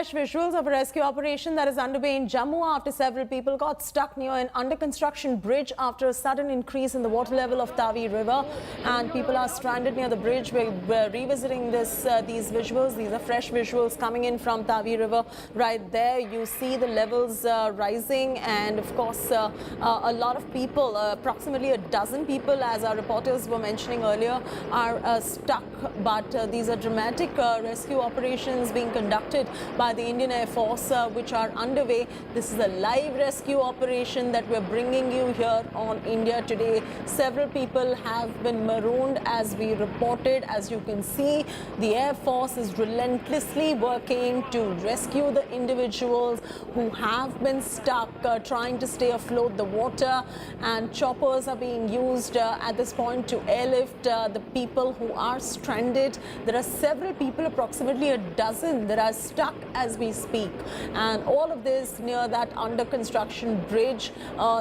fresh visuals of a rescue operation that is underway in Jammu after several people got stuck near an under-construction bridge after a sudden increase in the water level of Tavi River, and people are stranded near the bridge. We're revisiting these visuals. These are fresh visuals coming in from Tavi River. Right there, you see the levels rising, and of course, a lot of people, approximately a dozen people, as our reporters were mentioning earlier, are stuck. But these are dramatic rescue operations being conducted by the Indian Air Force, which are underway. This is a live rescue operation that we're bringing you here on India Today. Several people have been marooned, as we reported. As you can see, the Air Force is relentlessly working to rescue the individuals who have been stuck, trying to stay afloat the water, and choppers are being used at this point to airlift the people who are stranded. There are several people, approximately a dozen, that are stuck as we speak, and all of this near that under construction bridge.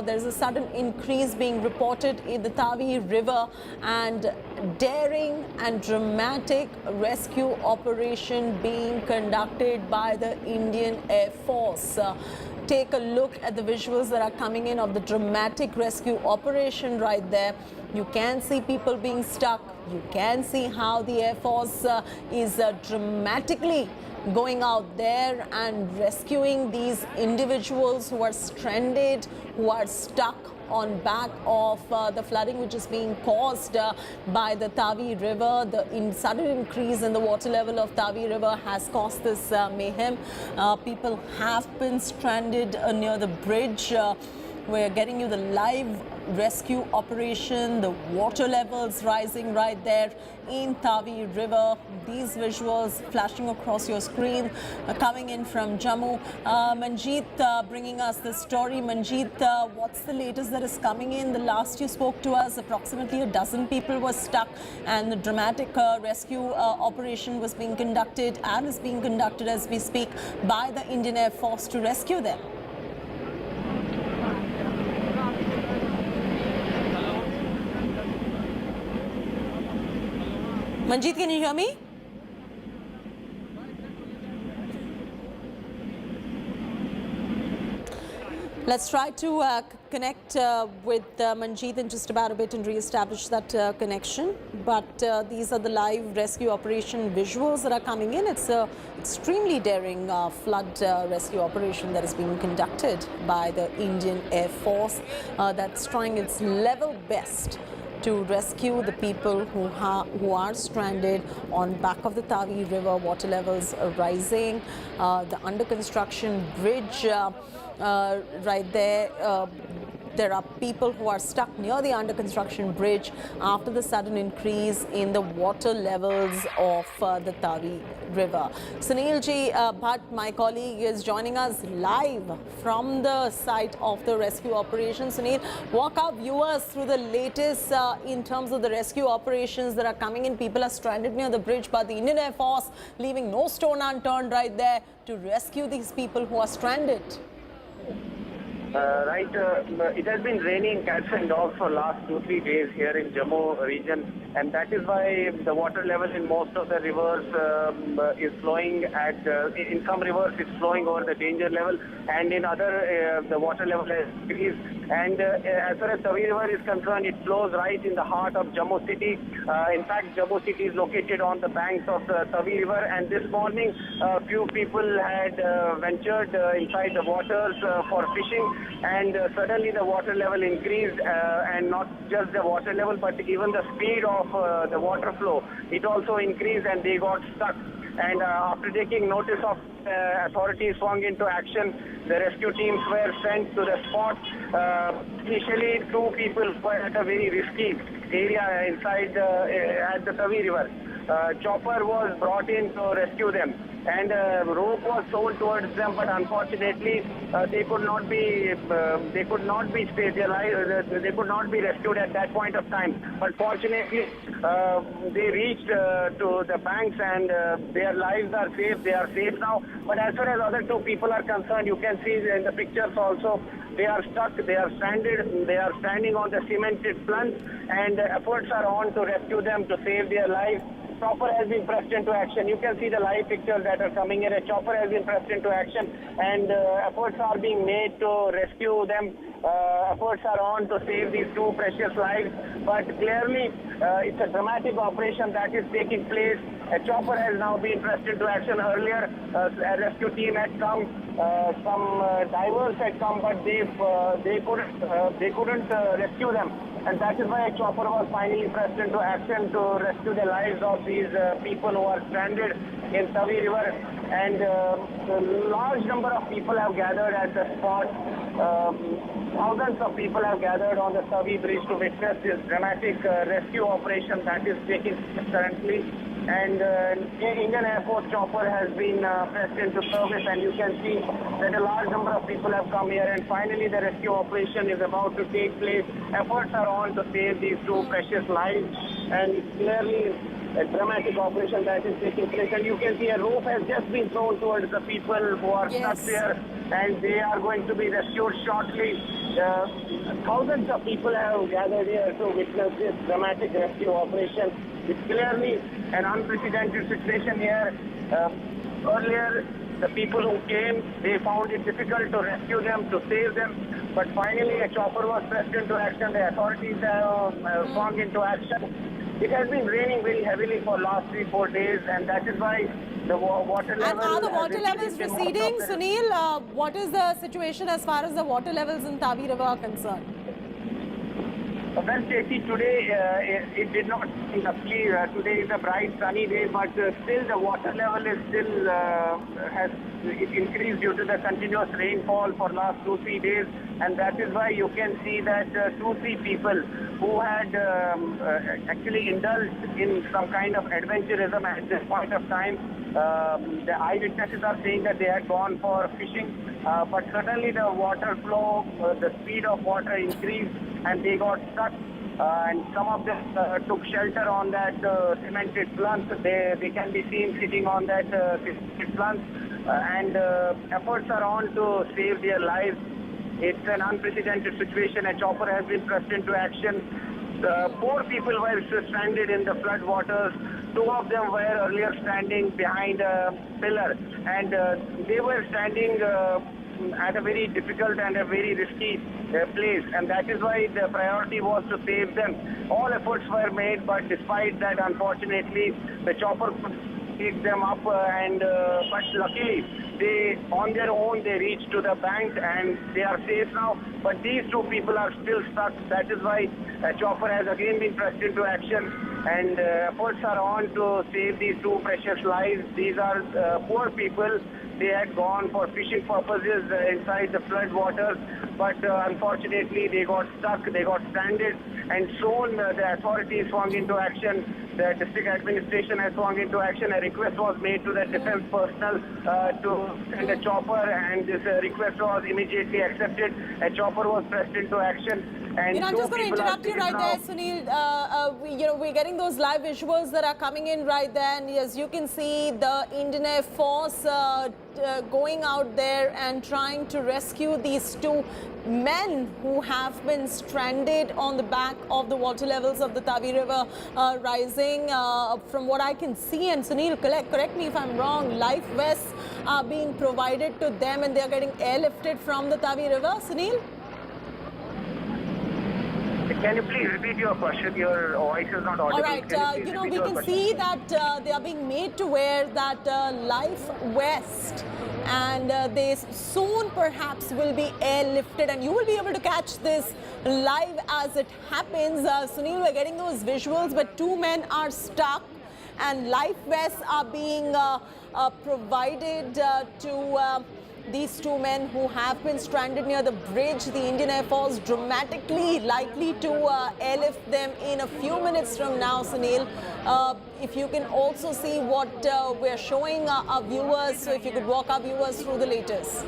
There's a sudden increase being reported in the Tavi River, and daring and dramatic rescue operation being conducted by the Indian Air Force. Take a look at the visuals that are coming in of the dramatic rescue operation right there. You can see people being stuck. You can see how the Air Force is dramatically going out there and rescuing these individuals who are stranded, who are stuck on back of the flooding which is being caused by the Tavi River. The sudden increase in the water level of Tavi River has caused this mayhem. People have been stranded near the bridge. We're getting you the live rescue operation, the water levels rising right there in Tavi River. These visuals flashing across your screen coming in from Jammu. Manjeet bringing us the story. Manjeet, what's the latest that is coming in? The last you spoke to us, approximately a dozen people were stuck, and the dramatic rescue operation was being conducted and is being conducted as we speak by the Indian Air Force to rescue them. Manjeet, can you hear me? Let's try to connect with Manjeet in just about a bit and re-establish that connection. But these are the live rescue operation visuals that are coming in. It's an extremely daring flood rescue operation that is being conducted by the Indian Air Force that's trying its level best to rescue the people who are stranded on back of the Tavi River. Water levels are rising. The under construction bridge right there. There are people who are stuck near the under construction bridge after the sudden increase in the water levels of the Tavi River. Sunil Ji Bhatt, my colleague, is joining us live from the site of the rescue operation. Sunil, walk our viewers through the latest in terms of the rescue operations that are coming in. People are stranded near the bridge, but the Indian Air Force leaving no stone unturned right there to rescue these people who are stranded. It has been raining cats and dogs for last 2-3 days here in Jammu region, and that is why the water level in most of the rivers is flowing at, in some rivers it's flowing over the danger level, and in other the water level has increased. And as far as Tavi River is concerned, it flows right in the heart of Jammu city. In fact, Jammu city is located on the banks of the Tavi River, and this morning a few people had ventured inside the waters for fishing, and suddenly the water level increased, and not just the water level but even the speed of the water flow, it also increased, and they got stuck. And after taking notice of authorities swung into action, the rescue teams were sent to the spot. Initially, 2 people were at a very risky area inside at the Tavi River. Chopper was brought in to rescue them, and rope was sold towards them, but unfortunately they could not be stabilized. They could not be rescued at that point of time. But fortunately, they reached to the banks, and their lives are safe. They are safe now. But as far as other 2 people are concerned, you can see in the pictures also, they are stuck, they are stranded, they are standing on the cemented plunge, and efforts are on to rescue them, to save their lives. chopper has been pressed into action. You can see the live pictures that are coming in. A chopper has been pressed into action, and efforts are being made to rescue them. Efforts are on to save these two precious lives, but clearly it's a dramatic operation that is taking place. A chopper has now been pressed into action. Earlier, a rescue team had come, some divers had come, but they couldn't rescue them, and that is why a chopper was finally pressed into action to rescue the lives of these people who are stranded in Tavi River. And a large number of people have gathered at the spot. Thousands of people have gathered on the Tavi bridge to witness this dramatic rescue operation that is taking place currently. And Indian Air Force chopper has been pressed into service, and you can see that a large number of people have come here, and finally the rescue operation is about to take place. Efforts are on to save these two precious lives, and it's clearly a dramatic operation that is taking place. And you can see a rope has just been thrown towards the people who are stuck there, and they are going to be rescued shortly. Thousands of people have gathered here to witness this dramatic rescue operation. It's clearly an unprecedented situation here. Earlier, the people who came, they found it difficult to rescue them, to save them. But finally, a chopper was pressed into action. The authorities have swung into action. It has been raining very heavily for last 3-4 days, and that is why the water level... And are the water levels receding? Sunil, what is the situation as far as the water levels in Tavi River are concerned? Well, Stacey, today it did not seem lovely. Today is a bright sunny day, but still the water level is still has increased due to the continuous rainfall for last 2-3 days, and that is why you can see that 2-3 people who had actually indulged in some kind of adventurism at this point of time. The eyewitnesses are saying that they had gone for fishing, but suddenly the water flow, the speed of water increased, and they got stuck, and some of them took shelter on that cemented plinth. They can be seen sitting on that cemented plinth, and efforts are on to save their lives. It's an unprecedented situation. A chopper has been pressed into action. 4 people were stranded in the flood waters. 2 of them were earlier standing behind a pillar, and they were standing at a very difficult and a very risky place, and that is why the priority was to save them. All efforts were made, but despite that, unfortunately, the chopper could take them up, but luckily, they on their own they reached to the bank and they are safe now. But these 2 people are still stuck. That is why a chopper has again been pressed into action, and efforts are on to save these 2 precious lives. These are poor people. They had gone for fishing purposes inside the flood waters, but unfortunately they got stuck, they got stranded, and soon the authorities swung into action. The district administration has swung into action. A request was made to the defense personnel to send a chopper, and this request was immediately accepted. A chopper was pressed into action. And I'm just going to interrupt you right there, Sunil. We're getting those live visuals that are coming in right there, and as you can see, the Indian Air Force going out there and trying to rescue these 2 men who have been stranded on the back of the water levels of the Tavi River rising. From what I can see, and Sunil, correct me if I'm wrong, life vests are being provided to them and they are getting airlifted from the Tavi River. Sunil? Can you please repeat your question? Your voice is not audible. All right, we can see that they are being made to wear that life vest, and they soon perhaps will be airlifted, and you will be able to catch this live as it happens. Sunil, we're getting those visuals, but 2 men are stuck, and life vests are being provided to these 2 men who have been stranded near the bridge. The Indian Air Force dramatically likely to airlift them in a few minutes from now, Sunil. If you can also see what we're showing our viewers, so if you could walk our viewers through the latest.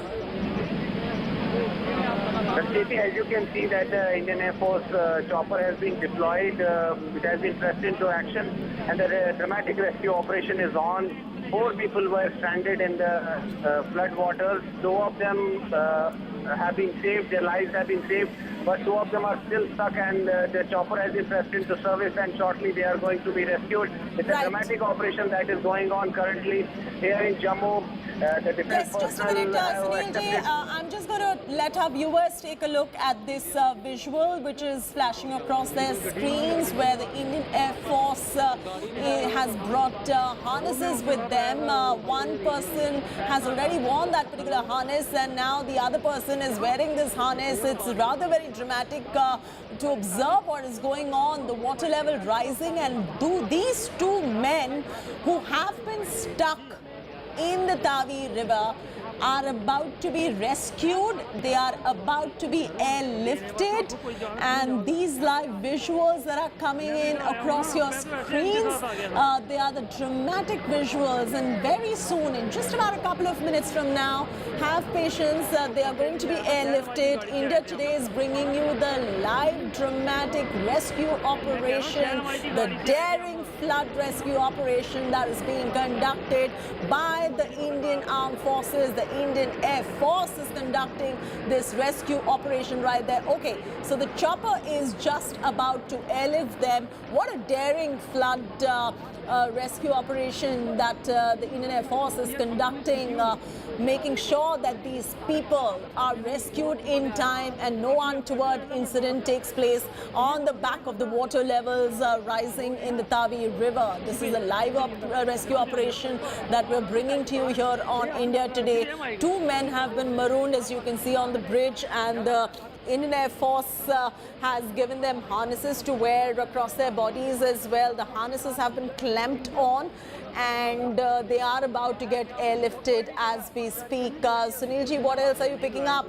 Stacey, as you can see that the Indian Air Force chopper has been deployed, it has been pressed into action, and the dramatic rescue operation is on. 4 people were stranded in the flood waters. 2 of them have been saved, their lives have been saved, but two of them are still stuck, and the chopper has been pressed into service, and shortly they are going to be rescued. It's a dramatic operation that is going on currently here in Jammu. The defense Yes, just a minute, Sunilji. I'm just going to let our viewers take a look at this visual which is flashing across their screens, where the Indian Air Force has brought harnesses with them. One person has already worn that particular harness, and now the other person is wearing this harness. It's rather very dramatic to observe what is going on, the water level rising, and these two men who have been stuck in the Tavi River are about to be rescued. They are about to be airlifted, and these live visuals that are coming in across your screens, they are the dramatic visuals, and very soon, in just about a couple of minutes from now, have patience, they are going to be airlifted. India Today is bringing you the live dramatic rescue operation, the daring flood rescue operation that is being conducted by the Indian Armed Forces. The Indian Air Force is conducting this rescue operation right there. Okay, so the chopper is just about to airlift them. What a daring flood rescue operation that the Indian Air Force is conducting, making sure that these people are rescued in time and no untoward incident takes place on the back of the water levels rising in the Tavi River. This is a live rescue operation that we're bringing to you here on India Today. Two men have been marooned, as you can see, on the bridge, and the Indian Air Force has given them harnesses to wear across their bodies as well. The harnesses have been clamped on, and they are about to get airlifted as we speak. Sunilji, what else are you picking up?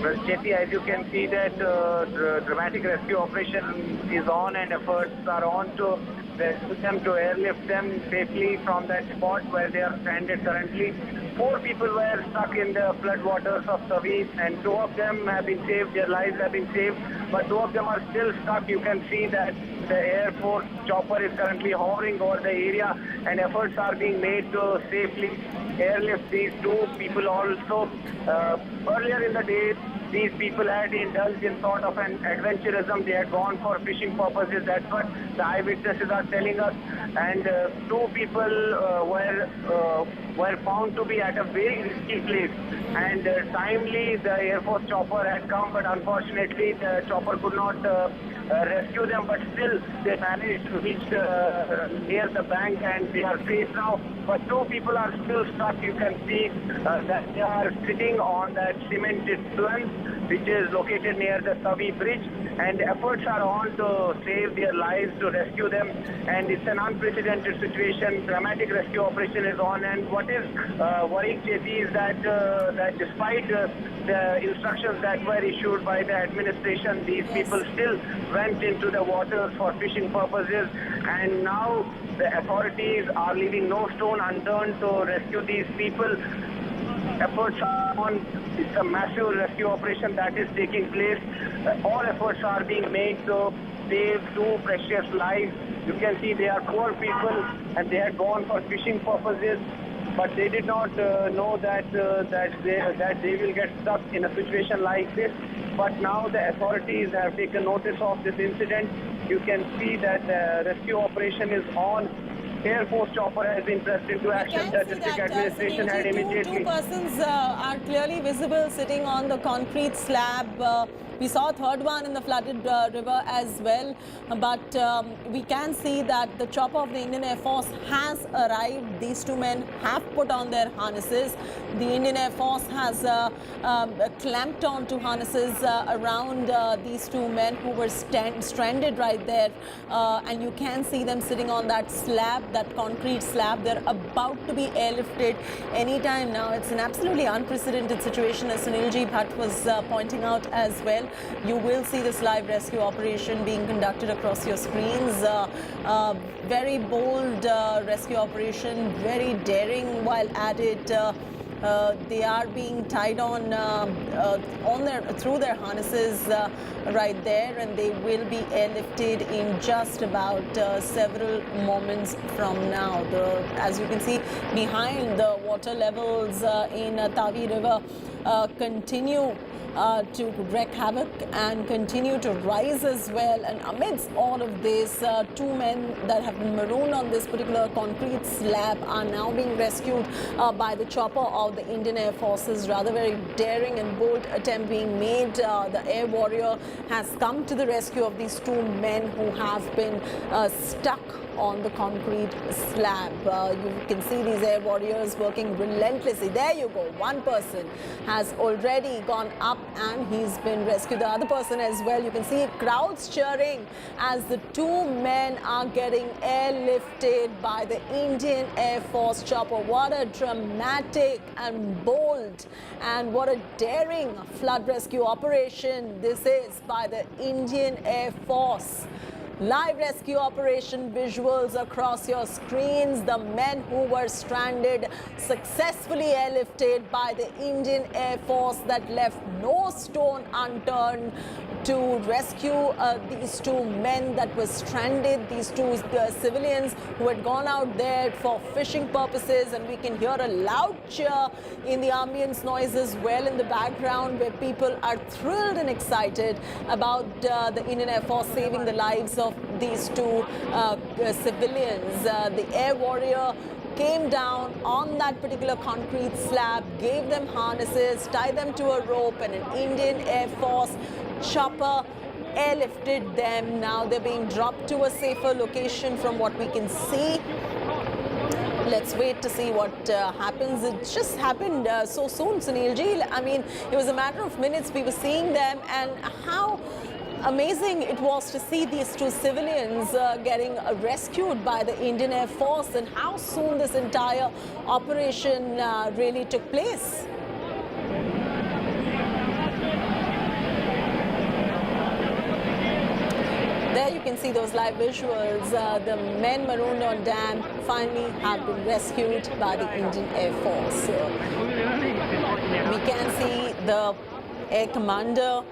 Well, JP, as you can see that the dramatic rescue operation is on, and efforts are on to rescue them, to airlift them safely from that spot where they are stranded currently. 4 people were stuck in the floodwaters of Tavi, and 2 of them have been saved, their lives have been saved, but 2 of them are still stuck. You can see that the Air Force chopper is currently hovering over the area, and efforts are being made to safely airlift these 2 people also. Earlier in the day, these people had indulged in sort of an adventurism. They had gone for fishing purposes. That's what the eyewitnesses are telling us. And 2 people were found to be at a very risky place. And timely, the Air Force chopper had come, but unfortunately, the chopper could not rescue them. But still, they managed to reach near the bank, and they are safe now. But 2 people are still stuck. You can see that they are sitting on that cemented plinth, which is located near the Tavi Bridge, and efforts are on to save their lives, to rescue them, and it's an unprecedented situation. Dramatic rescue operation is on, and what is worrying, JP, is that despite the instructions that were issued by the administration, these people still went into the waters for fishing purposes, and now the authorities are leaving no stone unturned to rescue these people. Efforts are on. It's a massive rescue operation that is taking place. All efforts are being made to save 2 precious lives. You can see they are poor people, and they had gone for fishing purposes, but they did not know that they will get stuck in a situation like this. But now the authorities have taken notice of this incident. You can see that the rescue operation is on. Air Force chopper has been pressed into action. The district administration had immediately. 2 persons are clearly visible sitting on the concrete slab. We saw a third one in the flooded river as well, but we can see that the chopper of the Indian Air Force has arrived. These 2 men have put on their harnesses. The Indian Air Force has clamped onto harnesses around these 2 men who were stranded right there, and you can see them sitting on that slab, that concrete slab. They're about to be airlifted anytime now. It's an absolutely unprecedented situation, as Sunilji Bhatt was pointing out as well. You will see this live rescue operation being conducted across your screens. Very bold rescue operation, very daring while at it. They are being tied on through their harnesses right there, and they will be airlifted in just about several moments from now. As you can see behind, the water levels in Tavi River continue to wreak havoc and continue to rise as well. And amidst all of this, two men that have been marooned on this particular concrete slab are now being rescued by the chopper of the Indian Air Forces. Rather very daring and bold attempt being made. The Air Warrior has come to the rescue of these two men who have been stuck on the concrete slab. You can see these Air Warriors working relentlessly. There you go. One person has already gone up and he's been rescued. The other person as well. You can see crowds cheering as the two men are getting airlifted by the Indian Air Force chopper. What a dramatic and bold and what a daring flood rescue operation this is by the Indian Air Force. Live rescue operation visuals across your screens. The men who were stranded successfully airlifted by the Indian Air Force that left no stone unturned to rescue these two men that were stranded, these two civilians who had gone out there for fishing purposes. And we can hear a loud cheer in the ambience noise as well in the background, where people are thrilled and excited about the Indian Air Force saving the lives of these two civilians. The Air Warrior came down on that particular concrete slab, gave them harnesses, tied them to a rope, and an Indian Air Force chopper airlifted them. Now they're being dropped to a safer location from what we can see. Let's wait to see what happens. It just happened so soon, Sunilji. I mean, it was a matter of minutes. We were seeing them, and how amazing it was to see these two civilians getting rescued by the Indian Air Force, and how soon this entire operation really took place. There you can see those live visuals. The men marooned on dam finally have been rescued by the Indian Air Force. We can see the Air Commander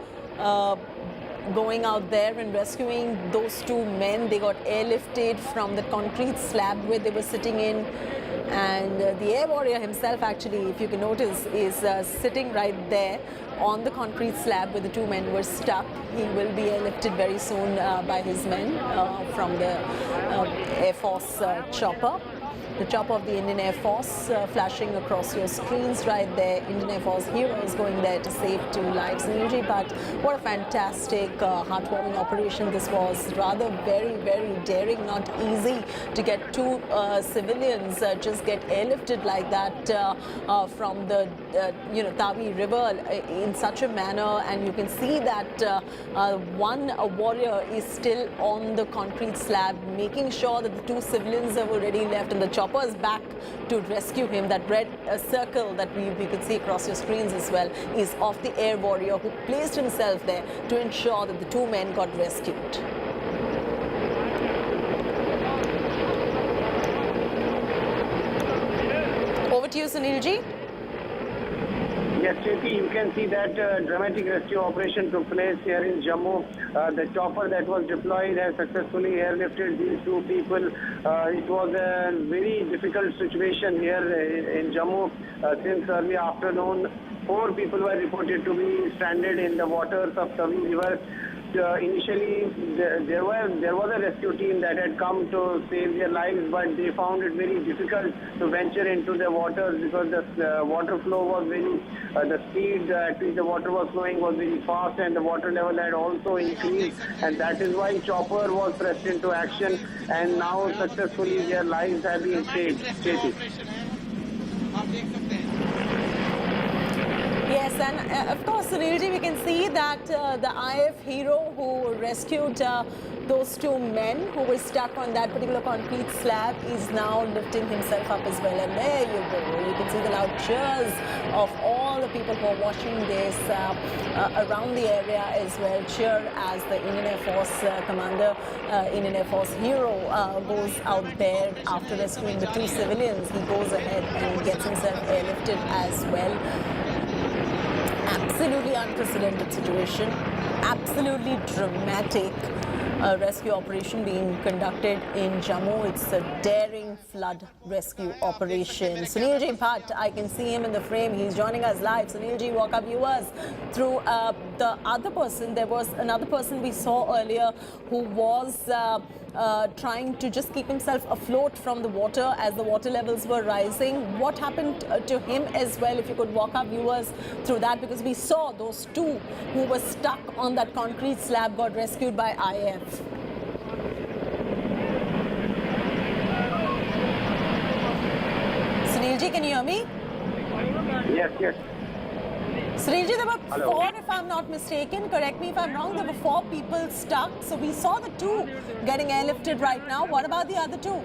going out there and rescuing those two men. They got airlifted from the concrete slab where they were sitting in. And the Air Warrior himself, actually, if you can notice, is sitting right there on the concrete slab where the two men were stuck. He will be airlifted very soon by his men from the Air Force chopper. The chopper of the Indian Air Force flashing across your screens right there. Indian Air Force heroes going there to save two lives. But what a fantastic, heartwarming operation this was. Rather very, very daring, not easy to get two civilians just get airlifted like that from the Tavi River in such a manner. And you can see that one warrior is still on the concrete slab, making sure that the two civilians have already left and the chopper is back to rescue him. That red circle that we could see across your screens as well is of the Air Warrior, who placed himself there to ensure that the two men got rescued. Over to you, Sunilji. Yes, Cheti, you can see that dramatic rescue operation took place here in Jammu. The chopper that was deployed has successfully airlifted these two people. It was a very difficult situation here in Jammu. Since early afternoon, 4 people were reported to be stranded in the waters of Tavi River. Initially, there was a rescue team that had come to save their lives, but they found it very difficult to venture into the waters because the water flow was very, the speed at which the water was flowing was very fast, and the water level had also increased, and that is why chopper was pressed into action, and now successfully their lives have been saved. Yes, and of course, Sunilji, we can see that the IF hero who rescued those two men who were stuck on that particular concrete slab is now lifting himself up as well. And there you go. You can see the loud cheers of all the people who are watching this around the area as well. Cheer as the Indian Air Force commander, Indian Air Force hero goes out there after rescuing the two civilians. He goes ahead and gets himself airlifted as well. Absolutely unprecedented situation, absolutely dramatic. rescue operation being conducted in Jammu. It's a daring flood rescue operation. Sunil Ji Bhatt, I can see him in the frame. He's joining us live. Sunil Ji, walk up viewers through the other person. There was another person we saw earlier who was trying to just keep himself afloat from the water as the water levels were rising. What happened to him as well? If you could walk our viewers through that, because we saw those two who were stuck on that concrete slab got rescued by IF. Sunilji, can you hear me? Yes, yes. Sunilji, there were Hello. 4, if I'm not mistaken. Correct me if I'm wrong. There were 4 people stuck. So we saw the 2 getting airlifted right now. What about the other 2?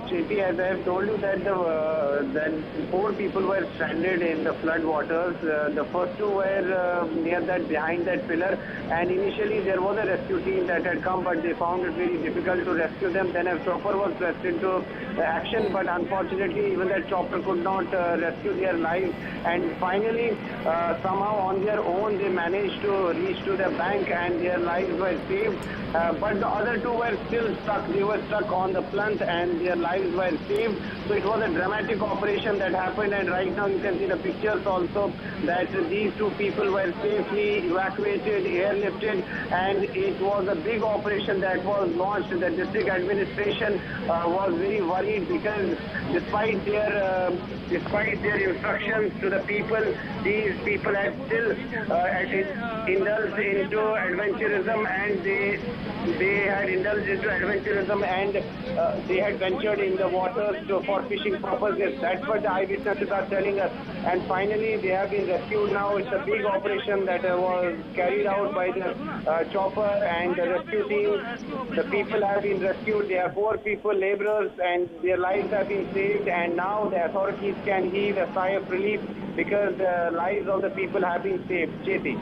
Cheti, as I have told you that that 4 people were stranded in the flood waters. The first 2 were near that, behind that pillar, and initially there was a rescue team that had come, but they found it very difficult to rescue them. Then a chopper was pressed into action, but unfortunately even that chopper could not rescue their lives. And finally, somehow on their own they managed to reach to the bank and their lives were saved. But the other 2 were still stuck. They were stuck on the plinth and their lives were saved. So it was a dramatic operation that happened, and right now you can see the pictures also that these 2 people were safely evacuated, airlifted, and it was a big operation that was launched. The district administration was very worried because despite their instructions to the people, these people had still indulged into adventurism, and they had indulged into adventurism, and they had ventured in the waters for fishing purposes. That's what the eyewitnesses are telling us. And finally, they have been rescued now. It's a big operation that was carried out by the chopper and the rescue team. The people have been rescued. There are 4 people, laborers, and their lives have been saved. And now the authorities can heave a sigh of relief because the lives of the people have been saved. Cheti.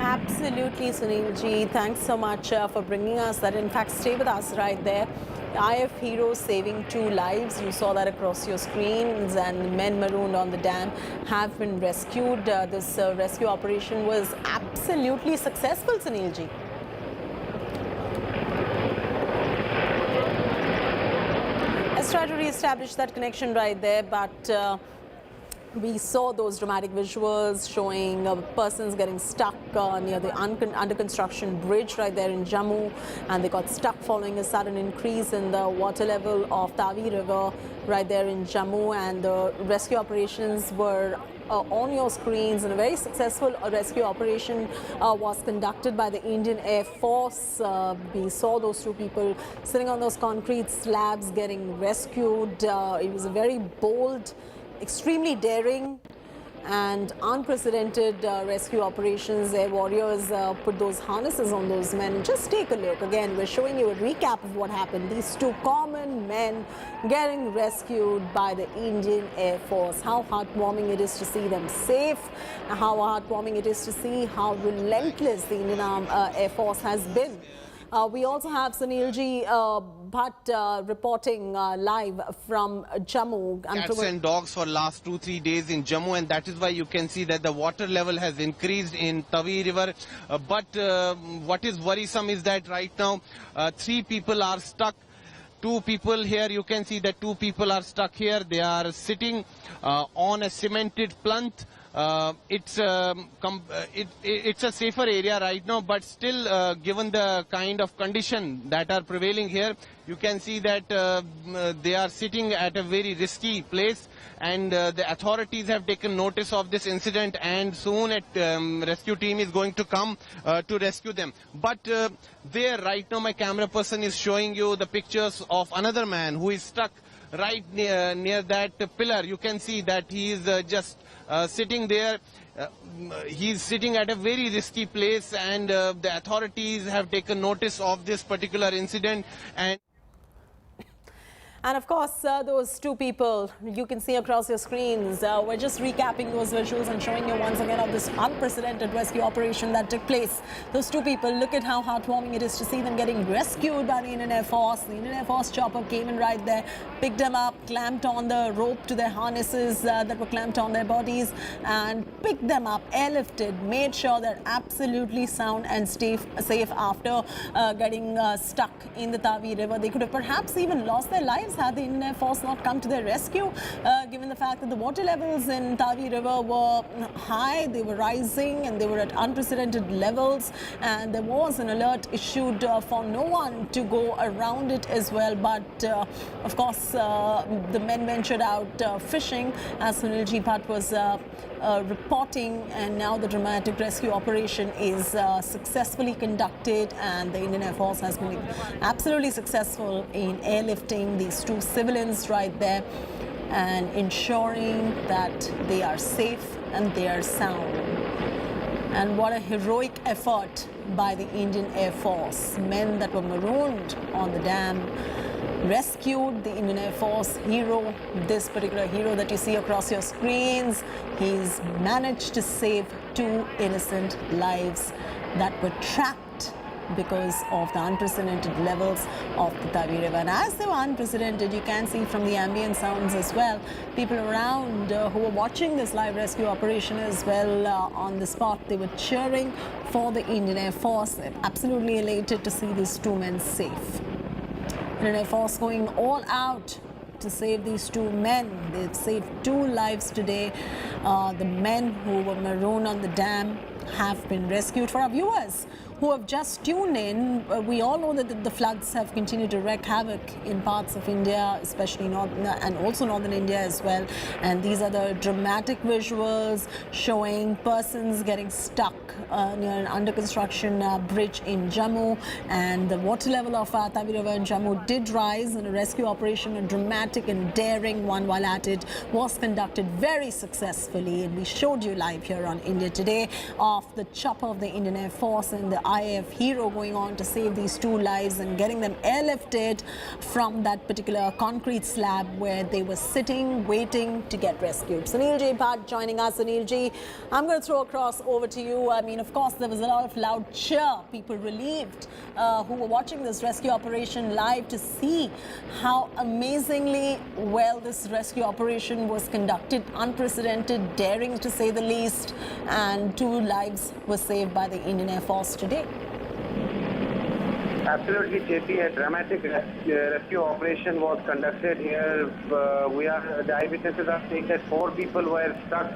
Absolutely, Sunilji. Thanks so much for bringing us that. In fact, stay with us right there. IF heroes saving 2 lives. You saw that across your screens, and men marooned on the dam have been rescued. This rescue operation was absolutely successful, Sunilji. Let's try to re-establish that connection right there, but we saw those dramatic visuals showing persons getting stuck near the under construction bridge right there in Jammu, and they got stuck following a sudden increase in the water level of Tavi River right there in Jammu, and the rescue operations were on your screens, and a very successful rescue operation was conducted by the Indian Air Force. We saw those 2 people sitting on those concrete slabs getting rescued. It was a very bold, extremely daring and unprecedented rescue operations. Air warriors put those harnesses on those men. Just take a look. Again, we're showing you a recap of what happened. These 2 common men getting rescued by the Indian Air Force. How heartwarming it is to see them safe. How heartwarming it is to see how relentless the Indian Air Force has been. We also have Sunilji Bhatt reporting live from Jammu. Cats and dogs for last 2-3 days in Jammu, and that is why you can see that the water level has increased in Tavi River. But what is worrisome is that right now 3 people are stuck. 2 people here, you can see that 2 people are stuck here. They are sitting on a cemented plinth. It's a safer area right now, but still given the kind of condition that are prevailing here, you can see that they are sitting at a very risky place, and the authorities have taken notice of this incident, and soon a rescue team is going to come to rescue them. But there right now my camera person is showing you the pictures of another man who is stuck right near that pillar. You can see that he is just sitting there. He's sitting at a very risky place, and the authorities have taken notice of this particular incident. And And of course, those two people you can see across your screens, we're just recapping those visuals and showing you once again of this unprecedented rescue operation that took place. Those two people, look at how heartwarming it is to see them getting rescued by the Indian Air Force. The Indian Air Force chopper came in right there, picked them up, clamped on the rope to their harnesses that were clamped on their bodies, and picked them up, airlifted, made sure they're absolutely sound and safe after getting stuck in the Tavi River. They could have perhaps even lost their lives had the Indian Air Force not come to their rescue, given the fact that the water levels in Tavi River were high, they were rising and they were at unprecedented levels, and there was an alert issued for no one to go around it as well. But of course, the men ventured out fishing, as Sunil G. Bhatt was reporting, and now the dramatic rescue operation is successfully conducted, and the Indian Air Force has been absolutely successful in airlifting these two civilians right there and ensuring that they are safe and they are sound. And what a heroic effort by the Indian Air Force. Men that were marooned on the dam rescued. The Indian Air Force hero, this particular hero that you see across your screens, he's managed to save two innocent lives that were trapped because of the unprecedented levels of the Tavi River. And as they were unprecedented, you can see from the ambient sounds as well, people around who were watching this live rescue operation as well on the spot, they were cheering for the Indian Air Force. They're absolutely elated to see these two men safe. Indian Air Force going all out to save these two men. They've saved two lives today. The men who were marooned on the dam have been rescued. For our viewers who have just tuned in, we all know that the floods have continued to wreak havoc in parts of India, especially northern and also northern India as well. And these are the dramatic visuals showing persons getting stuck near an under construction bridge in Jammu, and the water level of Tavi River in Jammu did rise, and a rescue operation, a dramatic and daring one while at it, was conducted very successfully. And we showed you live here on India Today of the chopper of the Indian Air Force and the IAF hero going on to save these two lives and getting them airlifted from that particular concrete slab where they were sitting, waiting to get rescued. Sunil G. Bhatt joining us. Sunil G, I'm going to throw across over to you. I mean, of course, there was a lot of loud cheer, people relieved who were watching this rescue operation live to see how amazingly well this rescue operation was conducted, unprecedented, daring to say the least, and two lives were saved by the Indian Air Force today. Absolutely, JP. A dramatic rescue operation was conducted here. The eyewitnesses are saying that 4 people were stuck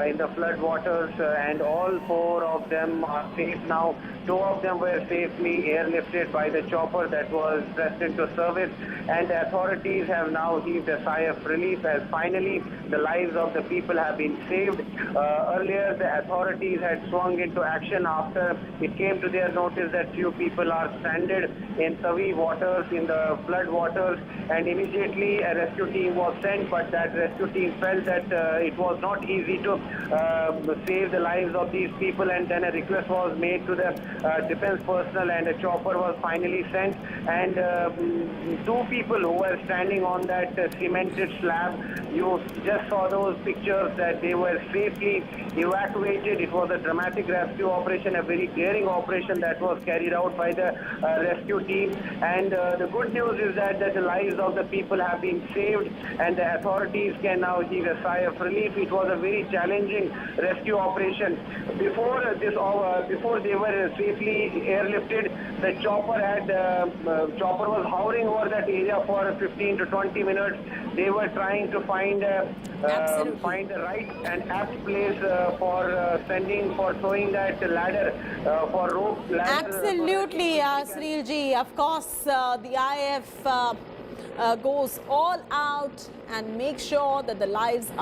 in the flood waters, and all 4 of them are safe now. 2 of them were safely airlifted by the chopper that was pressed into service, and the authorities have now heaved a sigh of relief as finally the lives of the people have been saved. Earlier, the authorities had swung into action after it came to their notice that few people are stranded in Tavi waters, in the flood waters, and immediately a rescue team was sent, but that rescue team felt that it was not easy to save the lives of these people, and then a request was made to the defense personnel, and a chopper was finally sent, and 2 people who were standing on that cemented slab, you just saw those pictures that they were safely evacuated. It was a dramatic rescue operation, a very daring operation that was carried out by the rescue team, and the good news is that the lives of the people have been saved, and the authorities can now give a sigh of relief. It was a very challenging rescue operation. Before they were safely airlifted, the chopper was hovering over that area for 15 to 20 minutes. They were trying to find the right and apt place for throwing that ladder, for rope ladder. Absolutely, Sunil Ji. Of course, the IAF goes all out and makes sure that the lives are